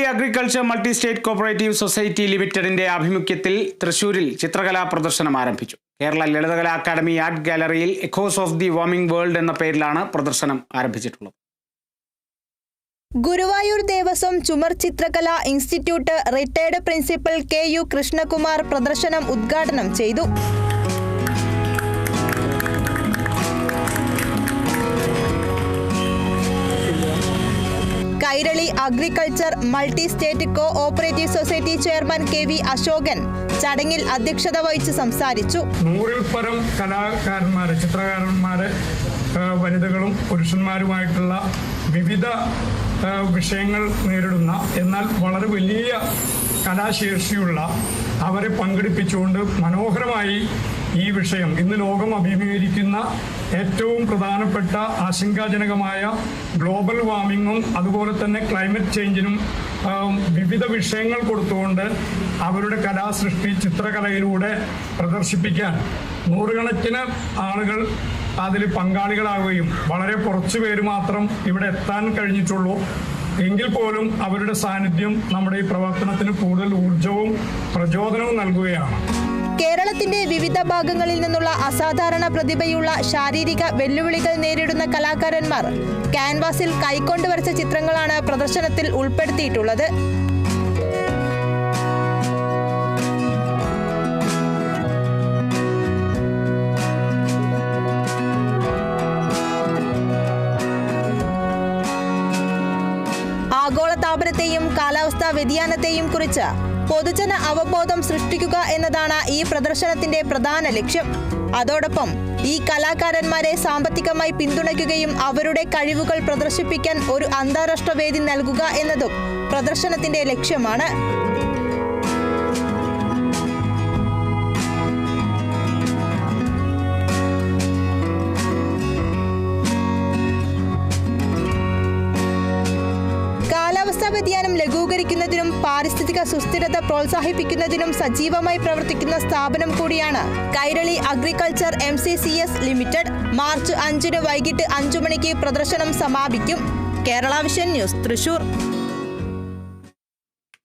Agriculture multi state cooperative society ലിമിറ്റഡിന്റെ ആഭിമുഖ്യത്തിൽ തൃശൂരിൽ ചിത്രകലാ പ്രദർശനം ആരംഭിച്ചു. കേരള ലളിതകലാ അക്കാദമി ആർട്ട് ഗാലറിയിൽ echoes of the warming world എന്ന പേരിലാണ് പ്രദർശനം ആരംഭിച്ചിട്ടുള്ളത്. ഗുരുവായൂർ ദേവസ്വം ചുമർ ചിത്രകലാ institute retired principal KU Krishnakumar പ്രദർശനം ഉദ്ഘാടനം ചെയ്തു. Kairali agriculture multi state cooperative society chairman KV Ashokan ചടങ്ങിൽ അധ്യക്ഷത വഹിച്ച് സംസാരിച്ചു. 100-ൽ പരം കലാകാരന്മാര്, ചിത്രകാരന്മാര്, വനിതകളും പുരുഷന്മാരുമായിട്ടുള്ള വിവിധ വിഷയങ്ങൾ നേരിടുന്ന എന്നാൽ വളരെ വലിയ കലാശേഷിയുള്ള അവരെ പങ്കെടുപ്പിച്ചുകൊണ്ട് മനോഹരമായി ഈ വിഷയം ഇന്ന് ലോകം അഭിമുഖീകരിക്കുന്ന ഏറ്റവും പ്രധാനപ്പെട്ട ആശങ്കാജനകമായ ഗ്ലോബൽ വാർമിങ്ങും അതുപോലെ തന്നെ ക്ലൈമറ്റ് ചേഞ്ചിനും വിവിധ വിഷയങ്ങൾ കൊടുത്തുകൊണ്ട് അവരുടെ കലാസൃഷ്ടി ചിത്രകലയിലൂടെ പ്രദർശിപ്പിക്കാൻ നൂറുകണക്കിന് ആളുകൾ അതിൽ പങ്കാളികളാവുകയും വളരെ കുറച്ചു പേര് മാത്രം ഇവിടെ എത്താൻ കഴിഞ്ഞിട്ടുള്ളൂ. എങ്കിൽ പോലും അവരുടെ സാന്നിധ്യം നമ്മുടെ ഈ പ്രവർത്തനത്തിന് കൂടുതൽ ഊർജവും പ്രചോദനവും നൽകുകയാണ്. കേരളത്തിന്റെ വിവിധ ഭാഗങ്ങളിൽ നിന്നുള്ള അസാധാരണ പ്രതിഭയുള്ള ശാരീരിക വെല്ലുവിളികൾ നേരിടുന്ന കലാകാരന്മാർ ക്യാൻവാസിൽ കൈകൊണ്ട് വരച്ച ചിത്രങ്ങളാണ് പ്രദർശനത്തിൽ ഉൾപ്പെടുത്തിയിട്ടുള്ളത്. ആഗോളതാപനത്തെയും കാലാവസ്ഥാ വ്യതിയാനത്തെയും കുറിച്ച് പൊതുജന അവബോധം സൃഷ്ടിക്കുക എന്നതാണ് ഈ പ്രദർശനത്തിന്റെ പ്രധാന ലക്ഷ്യം. അതോടൊപ്പം ഈ കലാകാരന്മാരെ സാമ്പത്തികമായി പിന്തുണയ്ക്കുകയും അവരുടെ കഴിവുകൾ പ്രദർശിപ്പിക്കാൻ ഒരു അന്താരാഷ്ട്ര വേദി നൽകുക എന്നതും പ്രദർശനത്തിന്റെ ലക്ഷ്യമാണ്. കാലാവസ്ഥാ വ്യതിയാനം ലഘൂകരിക്കുന്നതിനും പാരിസ്ഥിതിക സുസ്ഥിരത പ്രോത്സാഹിപ്പിക്കുന്നതിനും സജീവമായി പ്രവർത്തിക്കുന്ന സ്ഥാപനം കൂടിയാണ് Kairali agriculture MCCS limited. March 5 വൈകിട്ട് 5 മണിക്ക് പ്രദർശനം സമാപിക്കും. Kerala vision news, Thrissur.